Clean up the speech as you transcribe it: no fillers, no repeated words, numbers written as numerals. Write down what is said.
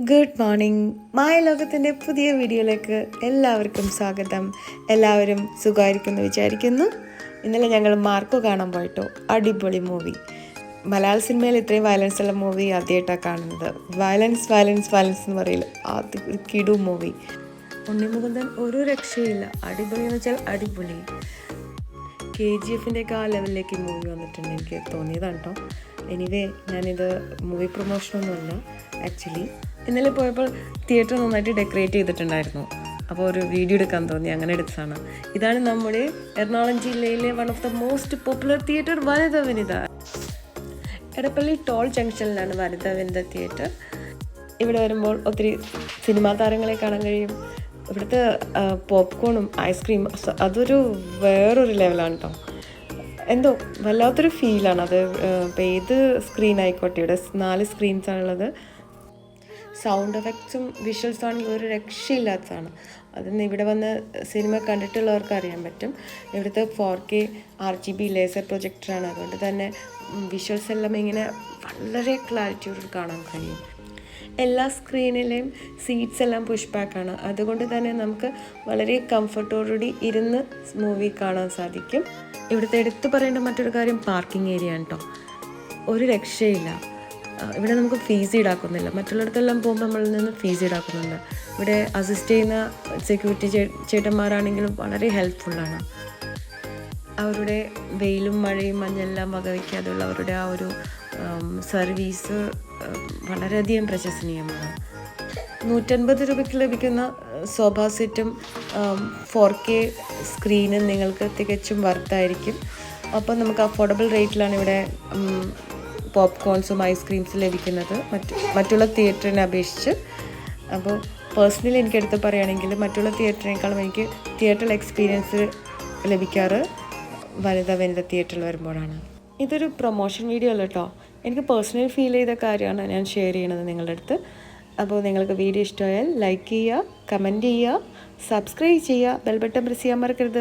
Good morning. മായലോകത്തിൻ്റെ പുതിയ വീഡിയോയിലേക്ക് എല്ലാവർക്കും സ്വാഗതം. എല്ലാവരും സുഖമായിരിക്കുമെന്ന് വിചാരിക്കുന്നു. ഇന്നലെ ഞങ്ങൾ മാർക്കോ കാണാൻ പോയിട്ടോ. അടിപൊളി മൂവി. മലയാള സിനിമയിൽ ഇത്രയും വയലൻസ് ഉള്ള മൂവി ആദ്യമായിട്ടാണ് കാണുന്നത്. വയലൻസ് എന്ന് പറയില്ല, അത് കിടു മൂവി. ഉണ്ണിമുകുന്ദൻ ഒരു രക്ഷയില്ല. അടിപൊളി എന്ന് വെച്ചാൽ അടിപൊളി. KGF ആ ലെവലിലേക്ക് മൂവി വന്നിട്ടുണ്ട് എനിക്ക് തോന്നിയതാണ് കേട്ടോ. എനിവേ, ഞാനിത് മൂവി പ്രൊമോഷനൊന്നുമല്ല. ആക്ച്വലി ഇന്നലെ പോയപ്പോൾ തിയേറ്റർ നന്നായിട്ട് ഡെക്കറേറ്റ് ചെയ്തിട്ടുണ്ടായിരുന്നു. അപ്പോൾ ഒരു വീഡിയോ എടുക്കാൻ തോന്നി, അങ്ങനെ എടുത്തതാണ്. ഇതാണ് നമ്മുടെ എറണാകുളം ജില്ലയിലെ one of the most popular theatre, Vanitha. Edappally toll ജംഗ്ഷനിലാണ് വനിത തിയേറ്റർ. ഇവിടെ വരുമ്പോൾ ഒത്തിരി സിനിമാ താരങ്ങളെ കാണാൻ കഴിയും. ഇവിടുത്തെ പോപ്കോണും ഐസ്ക്രീം അതൊരു വേറൊരു ലെവലാണ് കേട്ടോ. എന്തോ വല്ലാത്തൊരു ഫീലാണ് അത്. ഇപ്പോൾ ഏത് സ്ക്രീൻ ആയിക്കോട്ടെ, ഇവിടെ 4 സ്ക്രീൻസാണുള്ളത്. സൗണ്ട് എഫക്ട്സും വിഷ്വൽസും ആണെങ്കിൽ ഒരു രക്ഷയില്ലാത്തതാണ്. അതിന് ഇവിടെ വന്ന് സിനിമ കണ്ടിട്ടുള്ളവർക്ക് അറിയാൻ പറ്റും. ഇവിടുത്തെ 4K RGB ലേസർ പ്രൊജക്ടറാണ്. അതുകൊണ്ട് തന്നെ വിഷ്വൽസ് എല്ലാം ഇങ്ങനെ വളരെ ക്ലാരിറ്റിയോട് കാണാൻ കഴിയും. എല്ലാ സ്ക്രീനിലെയും സീറ്റ്സ് എല്ലാം പുഷ് ബാക്കാണ്. അതുകൊണ്ട് തന്നെ നമുക്ക് വളരെ കംഫർട്ടോടുകൂടി ഇരുന്ന് മൂവി കാണാൻ സാധിക്കും. ഇവിടുത്തെ എടുത്തു പറയേണ്ട മറ്റൊരു കാര്യം പാർക്കിംഗ് ഏരിയ ആണ് കേട്ടോ. ഒരു രക്ഷയില്ല. ഇവിടെ നമുക്ക് ഫീസ് ഈടാക്കുന്നില്ല. മറ്റുള്ളിടത്തെല്ലാം പോകുമ്പോൾ നമ്മളിൽ നിന്ന് ഫീസ് ഈടാക്കുന്നുണ്ട്. ഇവിടെ അസിസ്റ്റ് ചെയ്യുന്ന സെക്യൂരിറ്റി ചേട്ടന്മാരാണെങ്കിലും വളരെ ഹെൽപ്ഫുള്ളാണ്. അവരുടെ വെയിലും മഴയും മഞ്ഞെല്ലാം വകവയ്ക്കാതെയുള്ള അവരുടെ ആ ഒരു സർവീസ് വളരെയധികം പ്രശംസനീയമാണ്. 150 രൂപയ്ക്ക് ലഭിക്കുന്ന സോഫ സെറ്റും 4K സ്ക്രീനും നിങ്ങൾക്ക് തികച്ചും വർത്തായിരിക്കും. അപ്പം നമുക്ക് അഫോർഡബിൾ റേറ്റിലാണ് ഇവിടെ പോപ്കോൺസും ഐസ്ക്രീംസും ലഭിക്കുന്നത് മറ്റുള്ള തിയേറ്ററിനെ അപേക്ഷിച്ച്. അപ്പോൾ പേഴ്സണലി എനിക്ക് എടുത്ത് പറയുകയാണെങ്കിൽ മറ്റുള്ള തിയേറ്ററിനേക്കാളും എനിക്ക് തിയേറ്റർ എക്സ്പീരിയൻസ് ലഭിക്കാറ് വനിത തിയേറ്ററിൽ വരുമ്പോഴാണ്. ഇതൊരു പ്രൊമോഷൻ വീഡിയോ അല്ല കേട്ടോ. എനിക്ക് പേഴ്സണലി ഫീൽ ചെയ്ത കാര്യമാണ് ഞാൻ ഷെയർ ചെയ്യണത് നിങ്ങളുടെ അടുത്ത്. അപ്പോൾ നിങ്ങൾക്ക് വീഡിയോ ഇഷ്ടമായാൽ ലൈക്ക് ചെയ്യുക, കമൻറ്റ് ചെയ്യുക, സബ്സ്ക്രൈബ് ചെയ്യുക, ബെൽ ബട്ടൺ പ്രസ് ചെയ്യാൻ മറക്കരുത്.